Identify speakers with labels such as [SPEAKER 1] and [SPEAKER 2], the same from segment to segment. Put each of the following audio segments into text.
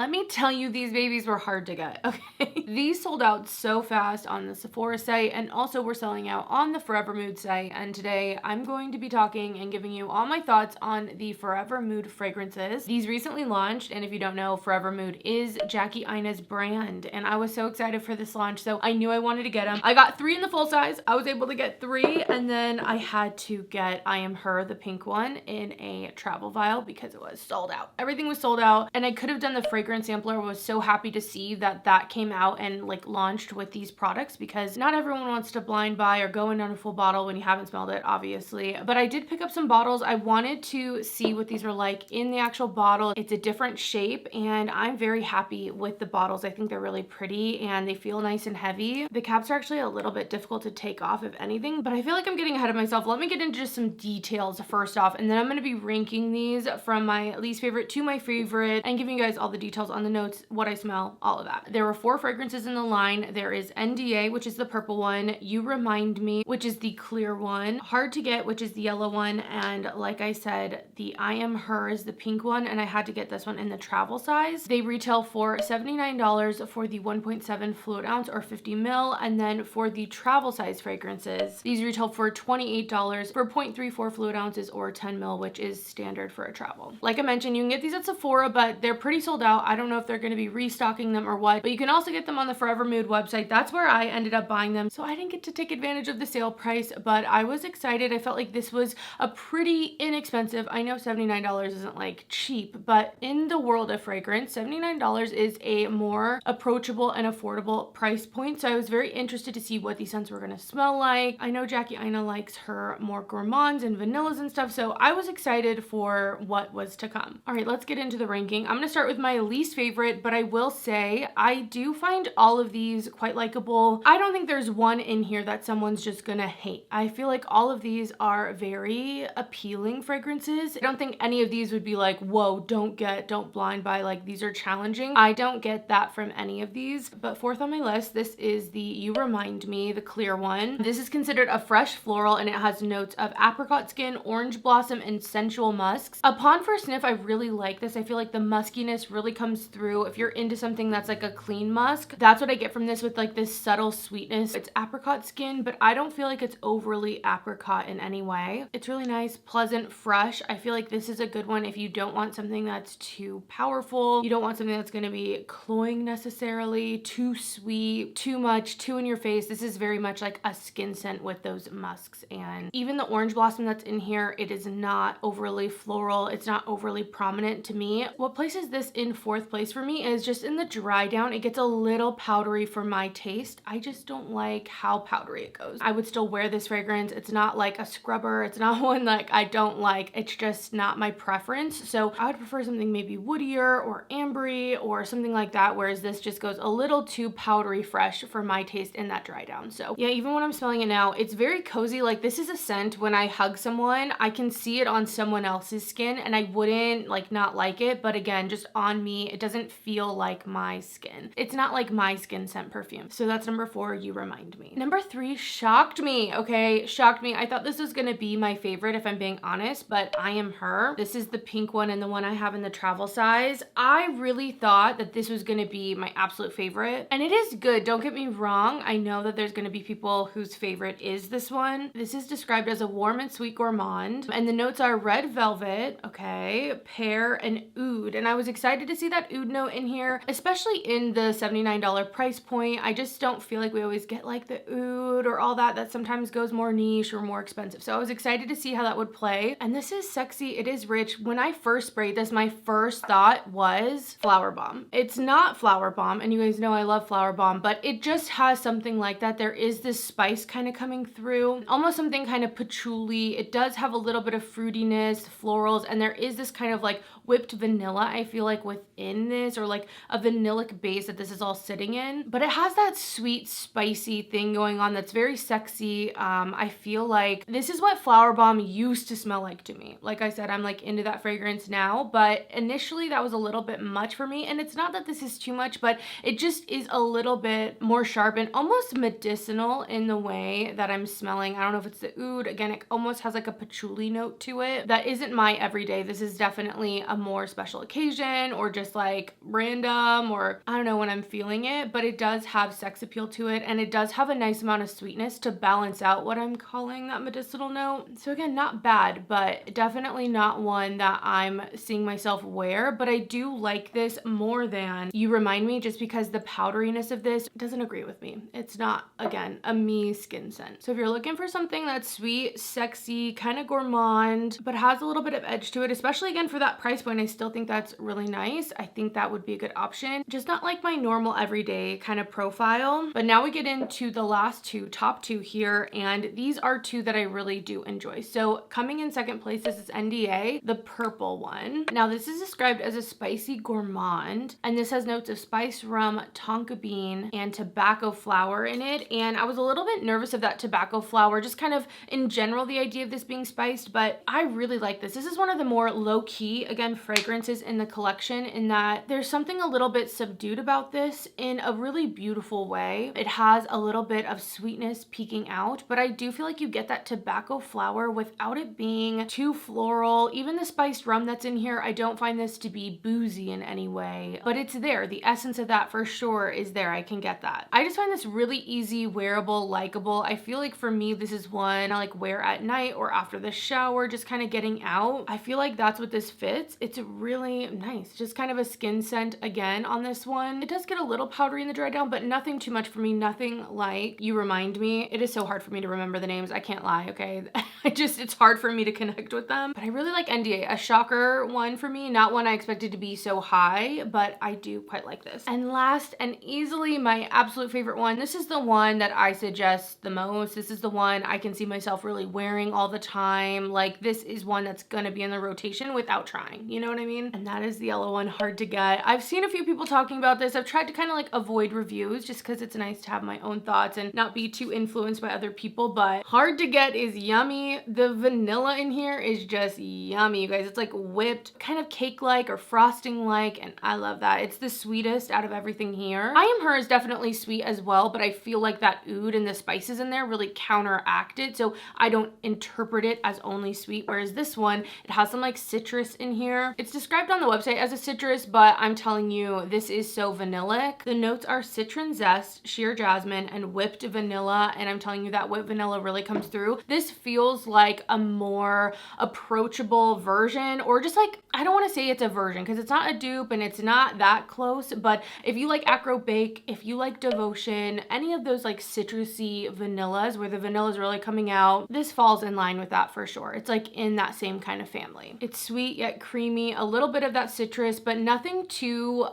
[SPEAKER 1] Let me tell you, these babies were hard to get, okay? These sold out so fast on the Sephora site, and also we're selling out on the Forvr Mood site. And today I'm going to be talking and giving you all my thoughts on the Forvr Mood fragrances. These recently launched, and if you don't know, Forvr Mood is Jackie Aina's brand, and I was so excited for this launch, so I knew I wanted to get them. I got 3 in the full size. I was able to get 3, and then I had to get I Am Her, the pink one, in a travel vial because it was sold out. Everything was sold out, and I could have done the fragrance sampler. Was so happy to see that that came out and like launched with these products, because not everyone wants to blind buy or go in on a full bottle when you haven't smelled it, obviously. But I did pick up some bottles. I wanted to see what these were like in the actual bottle. It's a different shape, and I'm very happy with the bottles. I think they're really pretty and they feel nice and heavy. The caps are actually a little bit difficult to take off, if anything, but I feel like I'm getting ahead of myself. Let me get into just some details first off, and then I'm going to be ranking these from my least favorite to my favorite and giving you guys all the details on the notes, what I smell, all of that. There were 4 fragrances in the line. There is NDA, which is the purple one, You Remind Me, which is the clear one, Hard to Get, which is the yellow one, and like I said, the I Am Her is the pink one, and I had to get this one in the travel size. They retail for $79 for the 1.7 fluid ounce or 50 ml, and then for the travel size fragrances, these retail for $28 for 0.34 fluid ounces or 10 ml, which is standard for a travel. Like I mentioned, you can get these at Sephora, but they're pretty sold out. I don't know if they're going to be restocking them or what, but you can also get them on the Forvr Mood website. That's where I ended up buying them. So I didn't get to take advantage of the sale price, but I was excited. I felt like this was a pretty inexpensive. I know $79 isn't like cheap, but in the world of fragrance, $79 is a more approachable and affordable price point. So I was very interested to see what these scents were going to smell like. I know Jackie Aina likes her more gourmands and vanillas and stuff, so I was excited for what was to come. All right, let's get into the ranking. I'm going to start with my least favorite, but I will say I do find all of these quite likable. I don't think there's one in here that someone's just gonna hate. I feel like all of these are very appealing fragrances. I don't think any of these would be like, whoa, don't blind buy, like these are challenging. I don't get that from any of these. But fourth on my list, this is the You Remind Me, the clear one. This is considered a fresh floral, and it has notes of apricot skin, orange blossom, and sensual musks. Upon first sniff, I really like this. I feel like the muskiness really comes through. If you're into something that's like a clean musk, that's what I get from this, with like this subtle sweetness. It's apricot skin, but I don't feel like it's overly apricot in any way. It's really nice, pleasant, fresh. I feel like this is a good one if you don't want something that's too powerful. You don't want something that's going to be cloying necessarily, too sweet, too much, too in your face. This is very much like a skin scent with those musks. And even the orange blossom that's in here, it is not overly floral. It's not overly prominent to me. What places this in 4th place for me is just in the dry down. It gets a little powdery for my taste. I just don't like how powdery it goes. I would still wear this fragrance. It's not like a scrubber. It's not one like I don't like. It's just not my preference. So I would prefer something maybe woodier or ambery or something like that, whereas this just goes a little too powdery fresh for my taste in that dry down. So yeah, even when I'm smelling it now, it's very cozy. Like this is a scent when I hug someone, I can see it on someone else's skin and I wouldn't like not like it, but again, just on me, it doesn't feel like my skin. It's not like my skin scent perfume. So that's number 4, You Remind Me. Number 3 shocked me. Okay, shocked me. I thought this was gonna be my favorite if I'm being honest, but I Am Her. This is the pink one and the one I have in the travel size. I really thought that this was gonna be my absolute favorite, and it is good, don't get me wrong. I know that there's gonna be people whose favorite is this one. This is described as a warm and sweet gourmand, and the notes are red velvet, okay, pear, and oud. And I was excited to see that oud note in here, especially in the $79 price point. I just don't feel like we always get like the oud or all that. That sometimes goes more niche or more expensive. So I was excited to see how that would play. And this is sexy. It is rich. When I first sprayed this, my first thought was Flower Bomb. It's not Flower Bomb, and you guys know I love Flower Bomb, but it just has something like that. There is this spice kind of coming through, almost something kind of patchouli. It does have a little bit of fruitiness, florals, and there is this kind of like whipped vanilla, I feel like, within this, or like a vanillic base that this is all sitting in. But it has that sweet, spicy thing going on that's very sexy. I feel like this is what Flower Bomb used to smell like to me. Like I said, I'm like into that fragrance now, but initially that was a little bit much for me. And it's not that this is too much, but it just is a little bit more sharp and almost medicinal in the way that I'm smelling. I don't know if it's the oud. Again, it almost has like a patchouli note to it. That isn't my everyday. This is definitely a more special occasion or just just like random, or I don't know when I'm feeling it, but it does have sex appeal to it, and it does have a nice amount of sweetness to balance out what I'm calling that medicinal note. So again, not bad, but definitely not one that I'm seeing myself wear, but I do like this more than You Remind Me, just because the powderiness of this doesn't agree with me. It's not, again, a me skin scent. So if you're looking for something that's sweet, sexy, kind of gourmand, but has a little bit of edge to it, especially again for that price point, I still think that's really nice. I think that would be a good option. Just not like my normal everyday kind of profile. But now we get into the last two, top two here, and these are two that I really do enjoy. So coming in second place, this is NDA, the purple one. Now this is described as a spicy gourmand, and this has notes of spice, rum, tonka bean, and tobacco flower in it. And I was a little bit nervous of that tobacco flower, just kind of in general, the idea of this being spiced, but I really like this. This is one of the more low-key, again, fragrances in the collection, in that there's something a little bit subdued about this in a really beautiful way. It has a little bit of sweetness peeking out, but I do feel like you get that tobacco flower without it being too floral. Even the spiced rum that's in here, I don't find this to be boozy in any way, but it's there. The essence of that for sure is there. I can get that. I just find this really easy, wearable, likable. I feel like for me, this is one I like wear at night or after the shower, just kind of getting out. I feel like that's what this fits. It's really nice. Just kind of a skin scent again on this one. It does get a little powdery in the dry down, but nothing too much for me. Nothing like You Remind Me. It is so hard for me to remember the names. I can't lie, okay? It's hard for me to connect with them. But I really like NDA. A shocker one for me. Not one I expected to be so high, but I do quite like this. And last, and easily my absolute favorite one, this is the one that I suggest the most. This is the one I can see myself really wearing all the time. Like, this is one that's gonna be in the rotation without trying, you know what I mean? And that is the yellow one, Hard to Get. I've seen a few people talking about this. I've tried to kind of like avoid reviews just because it's nice to have my own thoughts and not be too influenced by other people, but Hard to Get is yummy. The vanilla in here is just yummy, you guys. It's like whipped, kind of cake-like or frosting-like, and I love that. It's the sweetest out of everything here. I Am Her is definitely sweet as well, but I feel like that oud and the spices in there really counteract it, so I don't interpret it as only sweet, whereas this one, it has some like citrus in here. It's described on the website as a citrus, but I'm telling you, this is so vanillic. The notes are citron zest, sheer jasmine, and whipped vanilla, and I'm telling you that whipped vanilla really comes through. This feels like a more approachable version, or just like, I don't want to say it's a version because it's not a dupe and it's not that close, but if you like Acro Bake, if you like Devotion, any of those like citrusy vanillas where the vanilla is really coming out, this falls in line with that for sure. It's like in that same kind of family. It's sweet yet creamy, a little bit of that citrus, but nothing too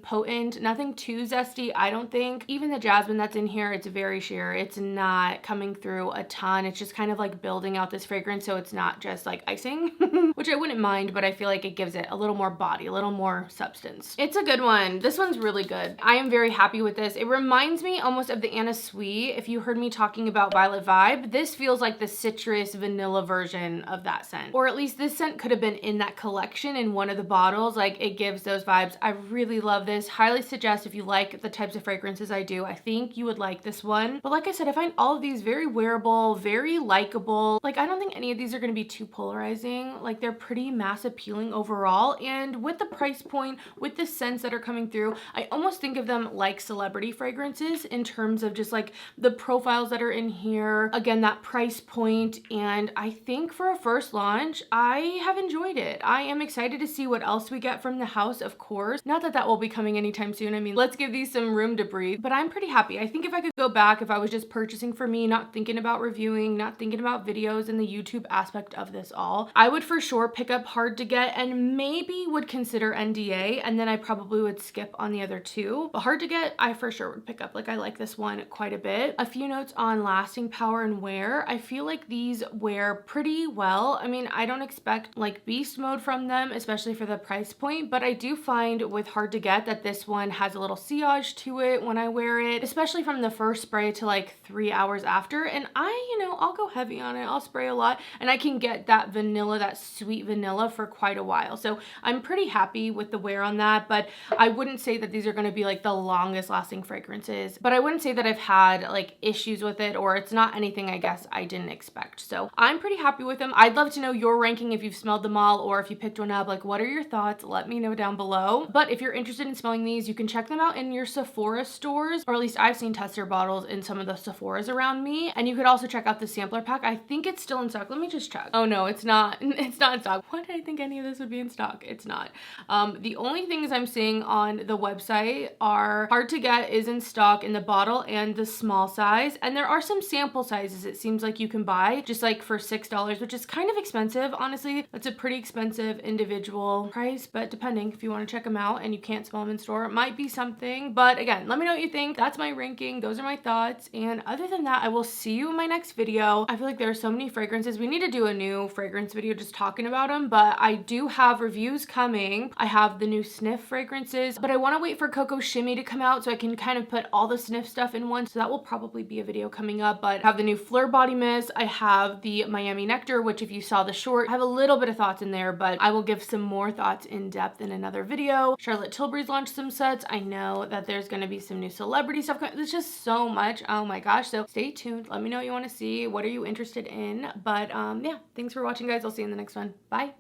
[SPEAKER 1] potent, nothing too zesty, I don't think. Even the jasmine that's in here, it's very sheer. It's not coming through a ton. It's just kind of like building out this fragrance, so it's not just like icing, which I wouldn't mind, but I feel like it gives it a little more body, a little more substance. It's a good one. This one's really good. I am very happy with this. It reminds me almost of the Anna Sui. If you heard me talking about Violet Vibe, this feels like the citrus vanilla version of that scent, or at least this scent could have been in that collection in one of the bottles. Like, it gives those vibes. I really love this. Highly suggest if you like the types of fragrances I do, I think you would like this one. But like I said, I find all of these very wearable, very likable. Like, I don't think any of these are going to be too polarizing. Like, they're pretty mass appealing overall, and with the price point, with the scents that are coming through, I almost think of them like celebrity fragrances in terms of just like the profiles that are in here. Again, that price point, and I think for a first launch, I have enjoyed it. I am excited to see what else we get from the house, of course. Not that that will be coming anytime soon. I mean, let's give these some room to breathe, but I'm pretty happy. I think if I could go back, if I was just purchasing for me, not thinking about reviewing, not thinking about videos and the YouTube aspect of this all, I would for sure pick up Hard to Get and maybe would consider NDA, and then I probably would skip on the other two. But Hard to Get, I for sure would pick up. Like, I like this one quite a bit. A few notes on lasting power and wear. I feel like these wear pretty well. I mean, I don't expect like beast mode from them, especially for the price point, but I do find with Hard to Get that this one has a little sillage to it when I wear it, especially from the first spray to like 3 hours after. And I'll go heavy on it. I'll spray a lot and I can get that vanilla, that sweet vanilla for quite a while. So I'm pretty happy with the wear on that, but I wouldn't say that these are going to be like the longest lasting fragrances, but I wouldn't say that I've had like issues with it, or it's not anything I guess I didn't expect. So I'm pretty happy with them. I'd love to know your ranking if you've smelled them all, or if you picked one up. Like, what are your thoughts? Let me know know down below. But if you're interested in smelling these, you can check them out in your Sephora stores, or at least I've seen tester bottles in some of the Sephoras around me. And you could also check out the sampler pack. I think it's still in stock. Let me just check. Oh no, it's not. It's not in stock. Why did I think any of this would be in stock? It's not. The only things I'm seeing on the website are hard to get is in stock in the bottle and the small size. And there are some sample sizes it seems like you can buy just like for $6, which is kind of expensive. Honestly, that's a pretty expensive individual price, but depending if you want to check them out and you can't smell them in store, it might be something. But again, let me know what you think. That's my ranking. Those are my thoughts. And other than that, I will see you in my next video. I feel like there are so many fragrances. We need to do a new fragrance video just talking about them, but I do have reviews coming. I have the new sniff fragrances, but I want to wait for Coco Shimmy to come out so I can kind of put all the sniff stuff in one. So that will probably be a video coming up. But I have the new Fleur body mist. I have the Miami Nectar, which if you saw the short, I have a little bit of thoughts in there, but I will give some more thoughts in depth in another video. Charlotte Tilbury's launched some sets. I know that there's going to be some new celebrity stuff. There's just so much. Oh my gosh. So stay tuned. Let me know what you want to see. What are you interested in? But yeah, thanks for watching, guys. I'll see you in the next one. Bye.